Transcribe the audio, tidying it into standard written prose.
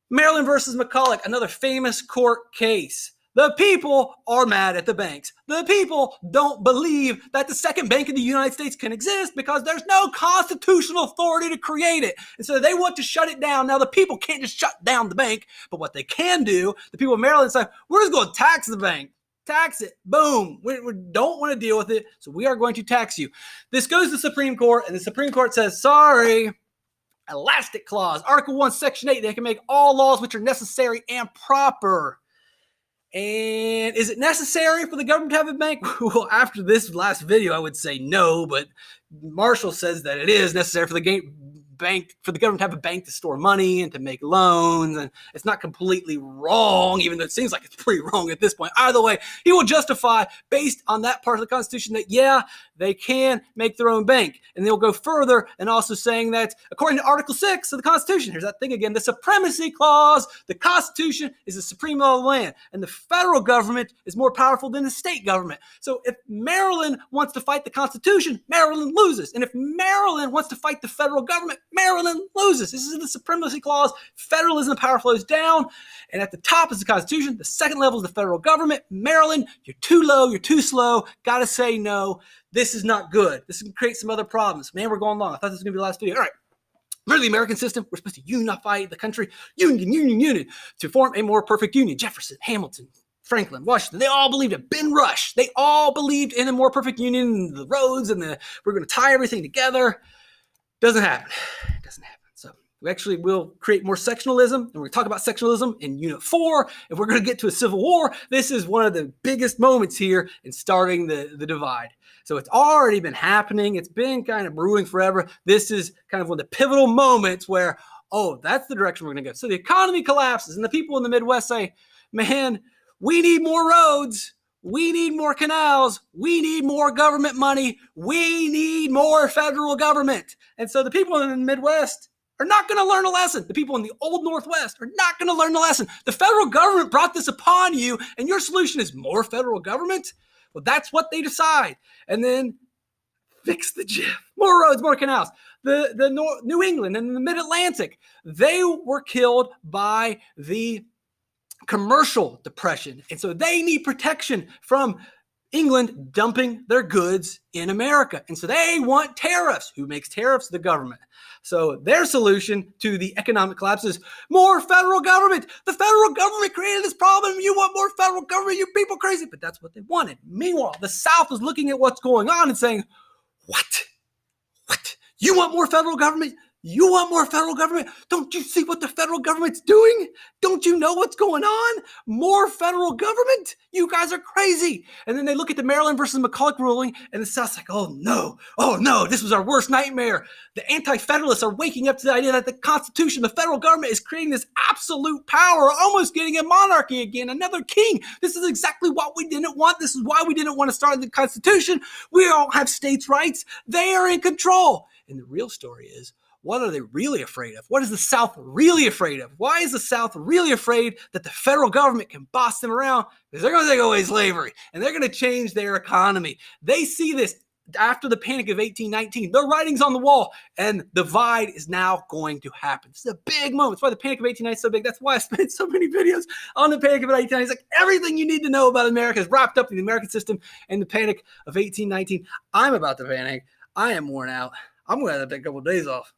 Maryland versus McCulloch, another famous court case. The people are mad at the banks. The people don't believe that the second bank in the United States can exist because there's no constitutional authority to create it. And so they want to shut it down. Now, the people can't just shut down the bank, but what they can do, the people of Maryland say, we're just going to tax the bank. Tax it. Boom. We don't want to deal with it, so we are going to tax you. This goes to the Supreme Court, and the Supreme Court says, sorry, elastic clause, Article 1, Section 8, they can make all laws which are necessary and proper. And is it necessary for the government to have a bank? Well, after this last video, I would say no, but Marshall says that it is necessary for the government to have a bank to store money and to make loans, and it's not completely wrong, even though it seems like it's pretty wrong at this point. Either way, he will justify, based on that part of the Constitution, that yeah, they can make their own bank. And they'll go further and also saying that, according to Article 6 of the Constitution, here's that thing again, the Supremacy Clause, the Constitution is the supreme law of the land, and the federal government is more powerful than the state government. So if Maryland wants to fight the Constitution, Maryland loses. And if Maryland wants to fight the federal government, Maryland loses. This is the Supremacy Clause. Federalism, the power flows down. And at the top is the Constitution. The second level is the federal government. Maryland, you're too low, you're too slow. Got to say no. This is not good. This can create some other problems. Man, we're going long. I thought this was going to be the last video. All right. Remember the American system? We're supposed to unify the country. Union. To form a more perfect union. Jefferson, Hamilton, Franklin, Washington, they all believed it. Ben Rush, they all believed in a more perfect union, the roads, and we're going to tie everything together. Doesn't happen. So we actually will create more sectionalism, and we're going to talk about sectionalism in Unit 4. If we're going to get to a civil war, this is one of the biggest moments here in starting the divide. So it's already been happening. It's been kind of brewing forever. This is kind of one of the pivotal moments where, oh, that's the direction we're going to go. So the economy collapses, and the people in the Midwest say, man, we need more roads. We need more canals. We need more government money. We need more federal government. And so the people in the Midwest are not going to learn a lesson. The people in the old Northwest are not going to learn a lesson. The federal government brought this upon you, and your solution is more federal government? Well, that's what they decide. And then fix the GIF. More roads, more canals. The New England and the Mid-Atlantic, they were killed by the commercial depression. And so they need protection from England dumping their goods in America. And so they want tariffs. Who makes tariffs? The government. So their solution to the economic collapse is more federal government. The federal government created this problem. You want more federal government? You people crazy. But that's what they wanted. Meanwhile, the South was looking at what's going on and saying, what? You want more federal government? You want more federal government? Don't you see what the federal government's doing? Don't you know what's going on? More federal government? You guys are crazy. And then they look at the Maryland versus McCulloch ruling, and the South's like, oh no, this was our worst nightmare. The anti-federalists are waking up to the idea that the Constitution, the federal government, is creating this absolute power, almost getting a monarchy again, another king. This is exactly what we didn't want. This is why we didn't want to start the Constitution. We all have states' rights. They are in control. And the real story is, what are they really afraid of? What is the South really afraid of? Why is the South really afraid that the federal government can boss them around? Because they're going to take away slavery, and they're going to change their economy. They see this after the Panic of 1819. The writing's on the wall, and the divide is now going to happen. This is a big moment. That's why the Panic of 1819 is so big. That's why I spent so many videos on the Panic of 1819. It's like everything you need to know about America is wrapped up in the American system and the Panic of 1819. I'm about to panic. I am worn out. I'm going to have to take a couple of days off.